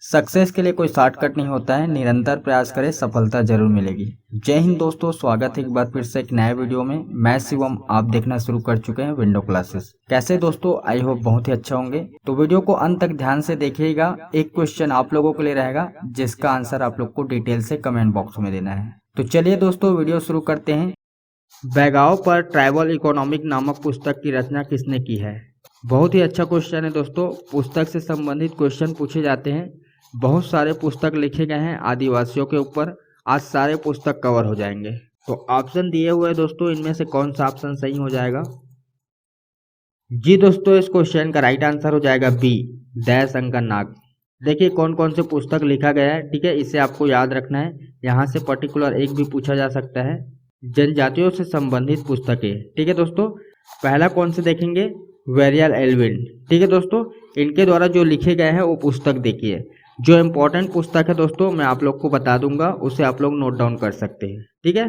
Success के लिए कोई शॉर्टकट नहीं होता है, निरंतर प्रयास करें सफलता जरूर मिलेगी। जय हिंद दोस्तों, स्वागत है एक बार फिर से एक नए वीडियो में। मैं शिवम, आप देखना शुरू कर चुके हैं विंडो क्लासेस। कैसे दोस्तों, आई होप बहुत ही अच्छा होंगे। तो वीडियो को अंत तक ध्यान से देखिएगा। एक क्वेश्चन आप लोगों के लिए रहेगा जिसका आंसर आप लोग को डिटेल से कमेंट बॉक्स में देना है। तो चलिए दोस्तों, वीडियो शुरू करते हैं। बैगाओ पर ट्राइबल इकोनॉमिक नामक पुस्तक की रचना किसने की है? बहुत ही अच्छा क्वेश्चन है दोस्तों। पुस्तक से संबंधित क्वेश्चन पूछे जाते हैं। बहुत सारे पुस्तक लिखे गए हैं आदिवासियों के ऊपर। आज सारे पुस्तक कवर हो जाएंगे। तो ऑप्शन दिए हुए हैं दोस्तों, इनमें से कौन सा ऑप्शन सही हो जाएगा? जी दोस्तों, इस क्वेश्चन का राइट आंसर हो जाएगा बी, दयाशंकर नाग। देखिए कौन कौन से पुस्तक लिखा गया है, ठीक है, इसे आपको याद रखना है। यहाँ से पर्टिकुलर एक भी पूछा जा सकता है। जनजातियों से संबंधित पुस्तकें, ठीक है दोस्तों। पहला कौन से देखेंगे? वेरियल एल्विन, ठीक है दोस्तों। इनके द्वारा जो लिखे गए हैं वो पुस्तक देखिए। जो इम्पोर्टेंट पुस्तक है दोस्तों मैं आप लोग को बता दूंगा, उसे आप लोग नोट डाउन कर सकते हैं, ठीक है।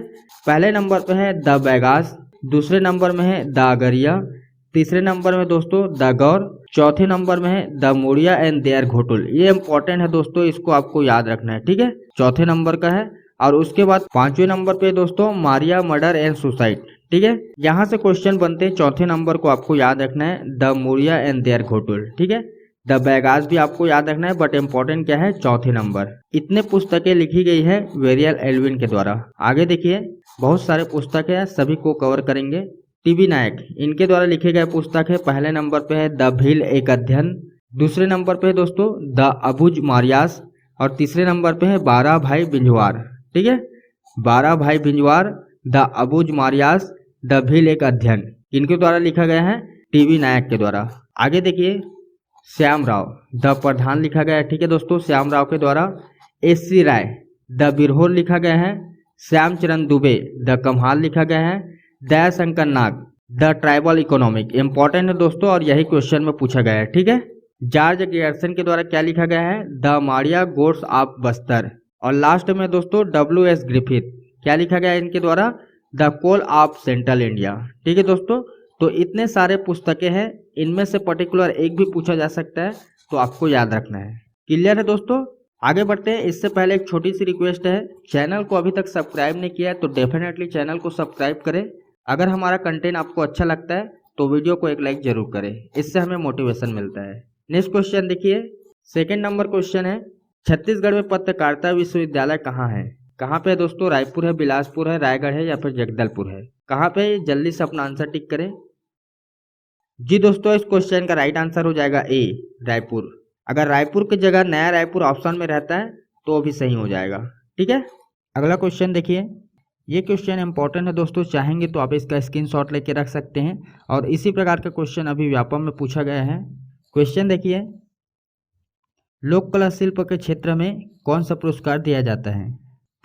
पहले नंबर पे है द बैगास, दूसरे नंबर में है द अगरिया, तीसरे नंबर में दोस्तों द गौर, चौथे नंबर में है the Muria and their ghotul. ये इंपॉर्टेंट है दोस्तों, इसको आपको याद रखना है, ठीक है। चौथे नंबर का है। और उसके बाद पांचवें नंबर पे दोस्तों मारिया मर्डर एंड सुसाइड, ठीक है। यहाँ से क्वेश्चन बनते हैं। चौथे नंबर को आपको याद रखना है the Muria and their ghotul, ठीक है। द बैगास भी आपको याद रखना है, बट इम्पोर्टेंट क्या है? चौथे नंबर। इतने पुस्तकें लिखी गई है वेरियल एल्विन के द्वारा। आगे देखिए, बहुत सारे पुस्तक है, सभी को कवर करेंगे। टीबी नायक, इनके द्वारा लिखे गए पुस्तक है। पहले नंबर पे है द भील एक अध्ययन, दूसरे नंबर पे है दोस्तों द अबुझ मारियास, और तीसरे नंबर पे है 12 भाई बिंजवार, ठीक है। 12 भाई Binjhwar, the Abujh मारियास, the Bhil एक अध्ययन, इनके द्वारा लिखा गया है टीबी नायक के द्वारा। आगे देखिए, श्याम राव द प्रधान लिखा गया है, ठीक है दोस्तों, श्याम राव के द्वारा। एस.सी. राय द बिरहोर लिखा गया है। श्यामचरण दुबे द कम्हाल लिखा गया है। दयाशंकर नाग द ट्राइबल इकोनॉमिक, इंपॉर्टेंट है दोस्तों और यही क्वेश्चन में पूछा गया है, ठीक है। जॉर्ज ग्रियर्सन के द्वारा क्या लिखा गया है? The Maria gods of Bastar. और लास्ट में दोस्तों W.S. ग्रिफिथ, क्या लिखा गया है इनके द्वारा? The Kol of central India, ठीक है दोस्तों। तो इतने सारे पुस्तकें हैं, इनमें से पर्टिकुलर एक भी पूछा जा सकता है, तो आपको याद रखना है। क्लियर है दोस्तों? आगे बढ़ते हैं। इससे पहले एक छोटी सी रिक्वेस्ट है, चैनल को अभी तक सब्सक्राइब नहीं किया है तो डेफिनेटली चैनल को सब्सक्राइब करें। अगर हमारा कंटेंट आपको अच्छा लगता है तो वीडियो को एक लाइक जरूर करें, इससे हमें मोटिवेशन मिलता है। नेक्स्ट क्वेश्चन देखिए, सेकेंड नंबर क्वेश्चन है, छत्तीसगढ़ में पत्रकारिता विश्वविद्यालय कहाँ है? कहाँ पे है दोस्तों? रायपुर है, बिलासपुर है, रायगढ़ है, या फिर जगदलपुर है? कहाँ पे? जल्दी से अपना आंसर टिक करें। जी दोस्तों, इस क्वेश्चन का राइट आंसर हो जाएगा ए, रायपुर। अगर रायपुर की जगह नया रायपुर ऑप्शन में रहता है तो भी सही हो जाएगा, ठीक है। अगला क्वेश्चन देखिए, ये क्वेश्चन इंपॉर्टेंट है दोस्तों, चाहेंगे तो आप इसका स्क्रीनशॉट लेके रख सकते हैं। और इसी प्रकार का क्वेश्चन अभी व्यापम में पूछा गया है। क्वेश्चन देखिए, लोक कला शिल्प के क्षेत्र में कौन सा पुरस्कार दिया जाता है?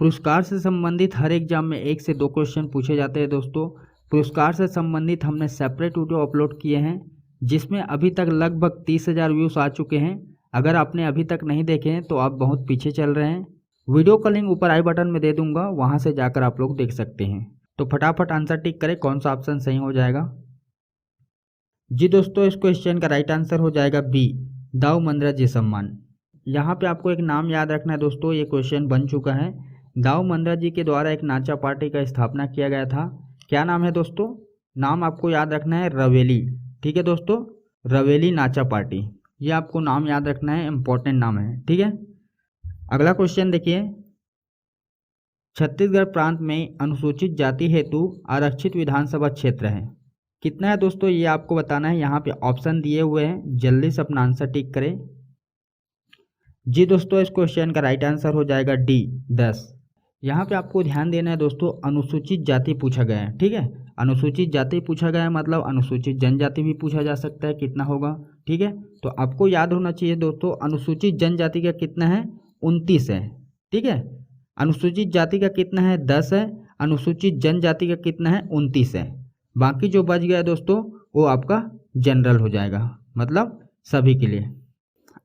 पुरस्कार से संबंधित हर एग्जाम में 1 से 2 क्वेश्चन पूछे जाते हैं दोस्तों। पुरस्कार से संबंधित हमने सेपरेट वीडियो अपलोड किए हैं, जिसमें अभी तक लगभग 30,000 व्यूज़ आ चुके हैं। अगर आपने अभी तक नहीं देखे हैं तो आप बहुत पीछे चल रहे हैं। वीडियो का लिंक ऊपर आई बटन में दे दूंगा, वहां से जाकर आप लोग देख सकते हैं। तो फटाफट आंसर टिक करें, कौन सा ऑप्शन सही हो जाएगा। जी दोस्तों, इस क्वेश्चन का राइट आंसर हो जाएगा बी, दाऊ मंद्रा जी सम्मान। यहाँ पे आपको एक नाम याद रखना है दोस्तों, ये क्वेश्चन बन चुका है। दाऊ मंद्रा जी के द्वारा एक नाचा पार्टी का स्थापना किया गया था। क्या नाम है दोस्तों? नाम आपको याद रखना है रवेली, ठीक है दोस्तों, रवेली नाचा पार्टी, ये आपको नाम याद रखना है, इंपॉर्टेंट नाम है, ठीक है। अगला क्वेश्चन देखिए, छत्तीसगढ़ प्रांत में अनुसूचित जाति हेतु आरक्षित विधानसभा क्षेत्र है, कितना है दोस्तों? ये आपको बताना है। यहाँ पे ऑप्शन दिए हुए हैं, जल्दी से अपना आंसर टिक करें। जी दोस्तों, इस क्वेश्चन का राइट आंसर हो जाएगा डी, 10। यहाँ पे आपको ध्यान देना है दोस्तों, अनुसूचित जाति पूछा गया है, ठीक है। अनुसूचित जाति पूछा गया है, मतलब अनुसूचित जनजाति भी पूछा जा सकता है, कितना होगा, ठीक है। तो आपको याद होना चाहिए दोस्तों, अनुसूचित जनजाति का कितना है? 29 है, ठीक है। अनुसूचित जाति का कितना है? 10 है। अनुसूचित जनजाति का कितना है? 29 है। बाकी जो बच गया दोस्तों वो आपका जनरल हो जाएगा, मतलब सभी के लिए।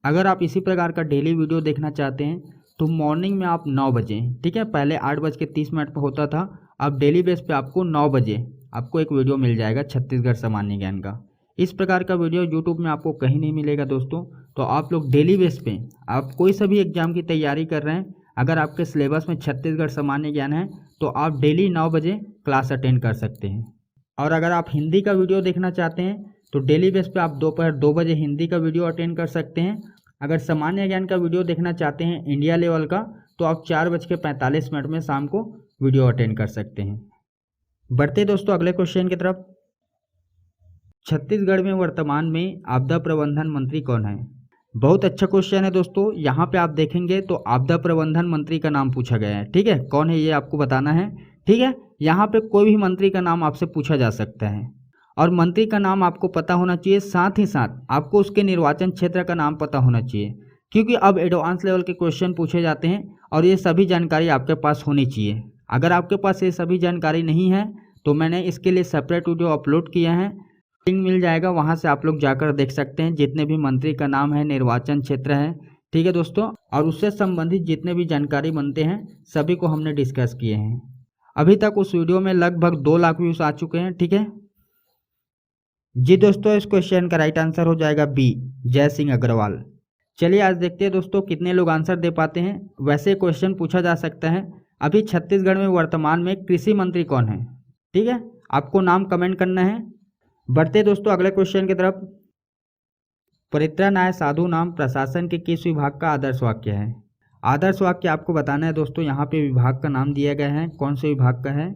अगर आप इसी प्रकार का डेली वीडियो देखना चाहते हैं तो मॉर्निंग में आप 9 बजे, ठीक है, पहले 8:30 पर होता था, अब डेली बेस पे आपको 9 बजे आपको एक वीडियो मिल जाएगा छत्तीसगढ़ सामान्य ज्ञान का। इस प्रकार का वीडियो यूट्यूब में आपको कहीं नहीं मिलेगा दोस्तों। तो आप लोग डेली बेस पे आप कोई सा भी एग्जाम की तैयारी कर रहे हैं, अगर आपके सिलेबस में छत्तीसगढ़ सामान्य ज्ञान है तो आप डेली 9 बजे क्लास अटेंड कर सकते हैं। और अगर आप हिंदी का वीडियो देखना चाहते हैं तो डेली बेस पे आप दोपहर 2 बजे हिंदी का वीडियो अटेंड कर सकते हैं। अगर सामान्य ज्ञान का वीडियो देखना चाहते हैं इंडिया लेवल का तो आप 4:45 में शाम को वीडियो अटेंड कर सकते हैं। बढ़ते दोस्तों अगले क्वेश्चन की तरफ। छत्तीसगढ़ में वर्तमान में आपदा प्रबंधन मंत्री कौन है? बहुत अच्छा क्वेश्चन है दोस्तों। यहाँ पे आप देखेंगे तो आपदा प्रबंधन मंत्री का नाम पूछा गया है, ठीक है। कौन है ये आपको बताना है, ठीक है। यहाँ पे कोई भी मंत्री का नाम आपसे पूछा जा सकता है और मंत्री का नाम आपको पता होना चाहिए, साथ ही साथ आपको उसके निर्वाचन क्षेत्र का नाम पता होना चाहिए, क्योंकि अब एडवांस लेवल के क्वेश्चन पूछे जाते हैं और ये सभी जानकारी आपके पास होनी चाहिए। अगर आपके पास ये सभी जानकारी नहीं है तो मैंने इसके लिए सेपरेट वीडियो अपलोड किया है, लिंक मिल जाएगा, वहाँ से आप लोग जाकर देख सकते हैं। जितने भी मंत्री का नाम है, निर्वाचन क्षेत्र है, ठीक है दोस्तों, और उससे संबंधित जितने भी जानकारी बनते हैं सभी को हमने डिस्कस किए हैं। अभी तक उस वीडियो में लगभग 2 लाख व्यूज आ चुके हैं, ठीक है जी दोस्तों। इस क्वेश्चन का राइट आंसर हो जाएगा बी, जय सिंह अग्रवाल। चलिए आज देखते हैं दोस्तों कितने लोग आंसर दे पाते हैं। वैसे क्वेश्चन पूछा जा सकता है, अभी छत्तीसगढ़ में वर्तमान में कृषि मंत्री कौन है, ठीक है, आपको नाम कमेंट करना है। बढ़ते दोस्तों अगले क्वेश्चन की तरफ। परित्राणाय साधु नाम प्रशासन के किस विभाग का आदर्श वाक्य है? आदर्श वाक्य आपको बताना है दोस्तों। यहाँ पे विभाग का नाम दिया गया है, कौन से विभाग का है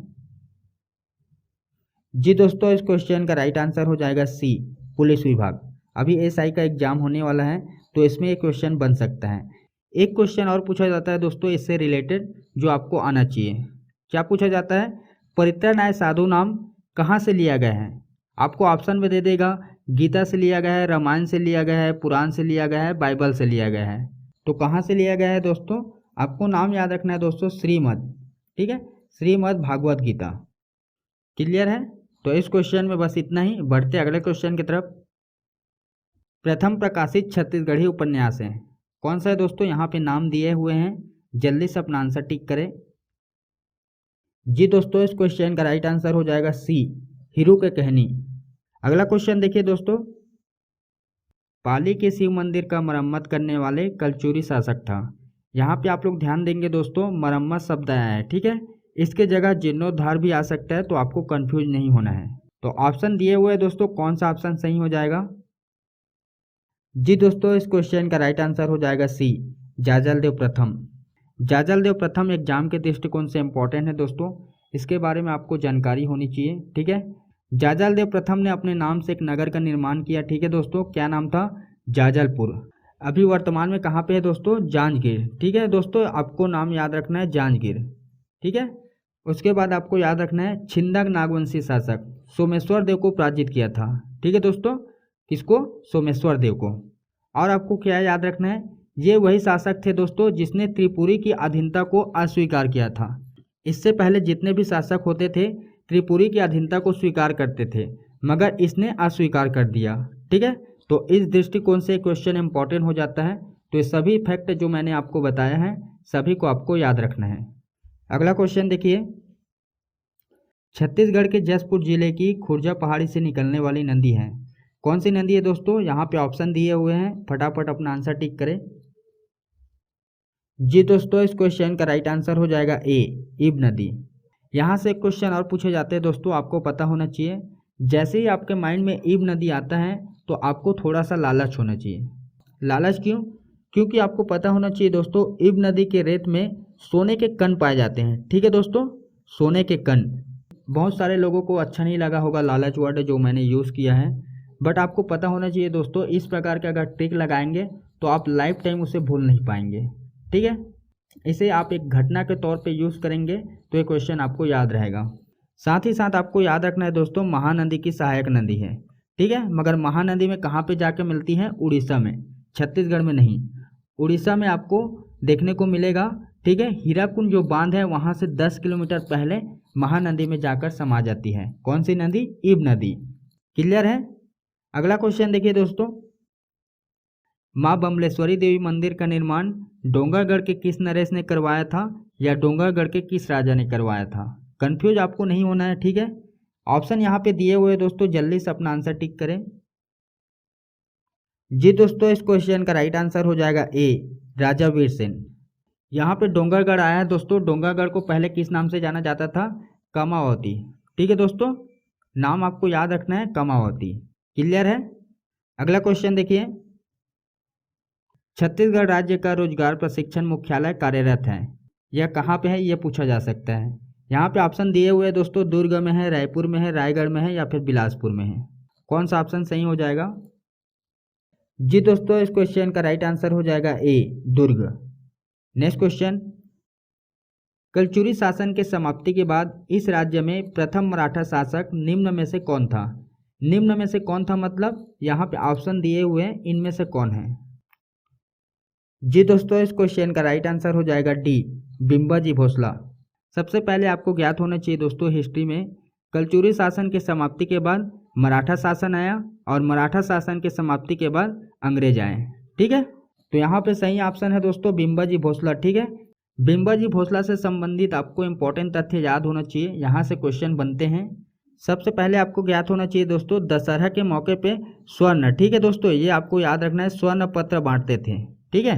जी दोस्तों। इस क्वेश्चन का राइट आंसर हो जाएगा सी, पुलिस विभाग। अभी एसआई का एग्जाम होने वाला है तो इसमें एक क्वेश्चन बन सकता है। एक क्वेश्चन और पूछा जाता है दोस्तों इससे रिलेटेड, जो आपको आना चाहिए। क्या पूछा जाता है? परित्राणाय साधु नाम कहाँ से लिया गया है? आपको ऑप्शन में दे देगा, गीता से लिया गया है, रामायण से लिया गया है, पुराण से लिया गया है, बाइबल से लिया गया है। तो कहाँ से लिया गया है दोस्तों? आपको नाम याद रखना है दोस्तों, श्रीमद्, ठीक है, श्रीमद् भागवत गीता। क्लियर है? तो इस क्वेश्चन में बस इतना ही। बढ़ते अगले क्वेश्चन की तरफ। प्रथम प्रकाशित छत्तीसगढ़ी उपन्यास है, कौन सा है दोस्तों? यहाँ पे नाम दिए हुए हैं, जल्दी से अपना आंसर टिक करें जी दोस्तों। इस क्वेश्चन का राइट आंसर हो जाएगा सी, हीरू के कहनी। अगला क्वेश्चन देखिए दोस्तों। पाली के शिव मंदिर का मरम्मत करने वाले कलचुरी शासक था। यहाँ पे आप लोग ध्यान देंगे दोस्तों, मरम्मत शब्द आया है, ठीक है। इसके जगह जीर्णोद्धार भी आ सकता है, तो आपको कंफ्यूज नहीं होना है। तो ऑप्शन दिए हुए दोस्तों, कौन सा ऑप्शन सही हो जाएगा जी दोस्तों? इस क्वेश्चन का राइट आंसर हो जाएगा सी, जाजल देव प्रथम। जाजल देव प्रथम एग्जाम के दृष्टिकोण से इंपॉर्टेंट है दोस्तों, इसके बारे में आपको जानकारी होनी चाहिए, ठीक है। जाजल देव प्रथम ने अपने नाम से एक नगर का निर्माण किया, ठीक है दोस्तों। क्या नाम था? जाजलपुर। अभी वर्तमान में कहाँ पे है दोस्तों? जांजगीर, ठीक है दोस्तों। आपको नाम याद रखना है जांजगीर, ठीक है। उसके बाद आपको याद रखना है छिंदक नागवंशी शासक सोमेश्वर देव को पराजित किया था, ठीक है दोस्तों। किसको? सोमेश्वर देव को। और आपको क्या याद रखना है, ये वही शासक थे दोस्तों जिसने त्रिपुरी की अधीनता को अस्वीकार किया था। इससे पहले जितने भी शासक होते थे त्रिपुरी की अधीनता को स्वीकार करते थे, मगर इसने अस्वीकार कर दिया, ठीक है। तो इस दृष्टिकोण से क्वेश्चन इंपॉर्टेंट हो जाता है। तो ये सभी फैक्ट जो मैंने आपको बताया है सभी को आपको याद रखना है। अगला क्वेश्चन देखिए। छत्तीसगढ़ के जसपुर जिले की खुर्जा पहाड़ी से निकलने वाली नदी है, कौन सी नदी है दोस्तों? यहाँ पे ऑप्शन दिए हुए हैं, फटाफट अपना आंसर टिक करें जी दोस्तों। इस क्वेश्चन का राइट आंसर हो जाएगा ए, इब नदी। यहाँ से क्वेश्चन और पूछे जाते हैं दोस्तों, आपको पता होना चाहिए। जैसे ही आपके माइंड में इब नदी आता है तो आपको थोड़ा सा लालच होना चाहिए। लालच क्यों? क्योंकि आपको पता होना चाहिए दोस्तों, इब नदी के रेत में सोने के कण पाए जाते हैं, ठीक है दोस्तों, सोने के कण। बहुत सारे लोगों को अच्छा नहीं लगा होगा लालच वर्ड जो मैंने यूज़ किया है, बट आपको पता होना चाहिए दोस्तों, इस प्रकार के अगर ट्रिक लगाएंगे तो आप लाइफ टाइम उसे भूल नहीं पाएंगे, ठीक है। इसे आप एक घटना के तौर पे यूज़ करेंगे तो ये क्वेश्चन आपको याद रहेगा। साथ ही साथ आपको याद रखना है दोस्तों, महानदी की सहायक नदी है, ठीक है। मगर महानदी में कहाँ पे जाके मिलती है? उड़ीसा में, छत्तीसगढ़ में नहीं। उड़ीसा में आपको देखने को मिलेगा, ठीक है। हीराकुंड जो बांध है वहाँ से 10 किलोमीटर पहले महानदी में जाकर समा जाती है। कौन सी नदी? इब नदी। क्लियर है? अगला क्वेश्चन देखिए दोस्तों। माँ बमलेश्वरी देवी मंदिर का निर्माण डोंगरगढ़ के किस नरेश ने करवाया था या डोंगरगढ़ के किस राजा ने करवाया था? कंफ्यूज आपको नहीं होना है, ठीक है। ऑप्शन यहाँ पे दिए हुए दोस्तों, जल्दी से अपना आंसर टिक करें जी दोस्तों, इस क्वेश्चन का राइट आंसर हो जाएगा ए, राजा वीर सेन। यहाँ पे डोंगरगढ़ आया है दोस्तों। डोंगरगढ़ को पहले किस नाम से जाना जाता था? कामावती। ठीक है दोस्तों, नाम आपको याद रखना है, कामावती। क्लियर है? अगला क्वेश्चन देखिए, छत्तीसगढ़ राज्य का रोजगार प्रशिक्षण मुख्यालय कार्यरत है, यह कहाँ पे है? यह पूछा जा सकता है। यहाँ पे ऑप्शन दिए हुए हैं दोस्तों, दुर्ग में है, रायपुर में है, रायगढ़ में है या फिर बिलासपुर में है। कौन सा ऑप्शन सही हो जाएगा? जी दोस्तों, इस क्वेश्चन का राइट आंसर हो जाएगा ए, दुर्ग। नेक्स्ट क्वेश्चन, कलचुरी शासन के समाप्ति के बाद इस राज्य में प्रथम मराठा शासक निम्न में से कौन था? निम्न में से कौन था मतलब यहाँ पे ऑप्शन दिए हुए हैं, इनमें से कौन है? जी दोस्तों, इस क्वेश्चन का राइट आंसर हो जाएगा डी, बिम्बाजी भोसला। सबसे पहले आपको ज्ञात होना चाहिए दोस्तों, हिस्ट्री में कलचुरी शासन की समाप्ति के बाद मराठा शासन आया और मराठा शासन की समाप्ति के बाद अंग्रेज आए। ठीक है, तो यहाँ पे सही ऑप्शन है दोस्तों बिम्बाजी भोसला। ठीक है, बिम्बाजी भोसला से संबंधित आपको इंपॉर्टेंट तथ्य याद होना चाहिए, यहाँ से क्वेश्चन बनते हैं। सबसे पहले आपको ज्ञात होना चाहिए दोस्तों, दशहरा के मौके पे स्वर्ण, ठीक है दोस्तों, ये आपको याद रखना है, स्वर्ण पत्र बांटते थे। ठीक है,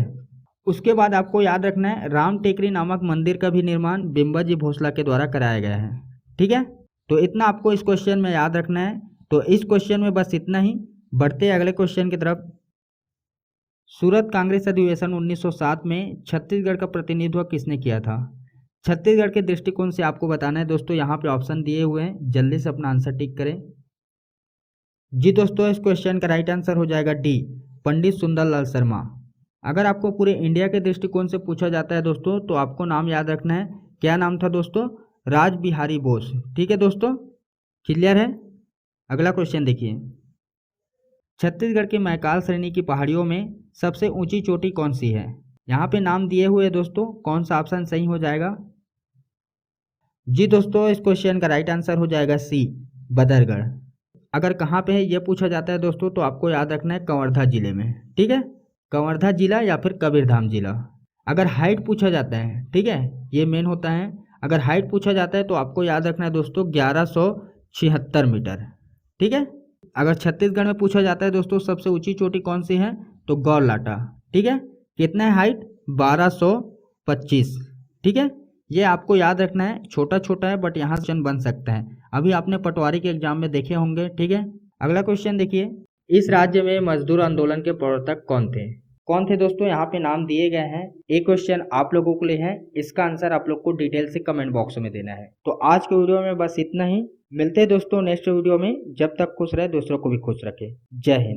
उसके बाद आपको याद रखना है, राम टेकरी नामक मंदिर का भी निर्माण बिम्बाजी भोसला के द्वारा कराया गया है। ठीक है, तो इतना आपको इस क्वेश्चन में याद रखना है। तो इस क्वेश्चन में बस इतना ही। बढ़ते अगले क्वेश्चन की तरफ। सूरत कांग्रेस अधिवेशन 1907 में छत्तीसगढ़ का प्रतिनिधित्व किसने किया था? छत्तीसगढ़ के दृष्टिकोण से आपको बताना है दोस्तों, यहाँ पे ऑप्शन दिए हुए हैं, जल्दी से अपना आंसर टिक करें। जी दोस्तों, इस क्वेश्चन का राइट आंसर हो जाएगा डी, पंडित सुंदरलाल शर्मा। अगर आपको पूरे इंडिया के दृष्टिकोण से पूछा जाता है दोस्तों, तो आपको नाम याद रखना है, क्या नाम था दोस्तों? राज बिहारी बोस। ठीक है दोस्तों, क्लियर है? अगला क्वेश्चन देखिए, छत्तीसगढ़ के मैकाल श्रेणी की पहाड़ियों में सबसे ऊंची चोटी कौन सी है? यहाँ पे नाम दिए हुए दोस्तों, कौन सा ऑप्शन सही हो जाएगा? जी दोस्तों, इस क्वेश्चन का राइट आंसर हो जाएगा सी, बदरगढ़। अगर कहाँ पे है यह पूछा जाता है दोस्तों, तो आपको याद रखना है कवर्धा जिले में। ठीक है, कवर्धा जिला या फिर कबीरधाम जिला। अगर हाइट पूछा जाता है, ठीक है, ये मेन होता है, अगर हाइट पूछा जाता है तो आपको याद रखना है दोस्तों 1176 मीटर। ठीक है, अगर छत्तीसगढ़ में पूछा जाता है दोस्तों सबसे ऊंची चोटी कौन सी है, तो गौरलाटा। ठीक है, कितना है हाइट? 1225। ठीक है, ये आपको याद रखना है, छोटा छोटा है बट यहाँ क्वेश्चन बन सकता है, अभी आपने पटवारी के एग्जाम में देखे होंगे। ठीक है, अगला क्वेश्चन देखिए, इस राज्य में मजदूर आंदोलन के प्रवर्तक कौन थे? कौन थे दोस्तों? यहाँ पे नाम दिए गए हैं, एक क्वेश्चन आप लोगों के लिए है, इसका आंसर आप लोग को डिटेल से कमेंट बॉक्स में देना है। तो आज के वीडियो में बस इतना ही, मिलते हैं दोस्तों नेक्स्ट वीडियो में। जब तक खुश रहे, दूसरों को भी खुश रखे। जय हिंद।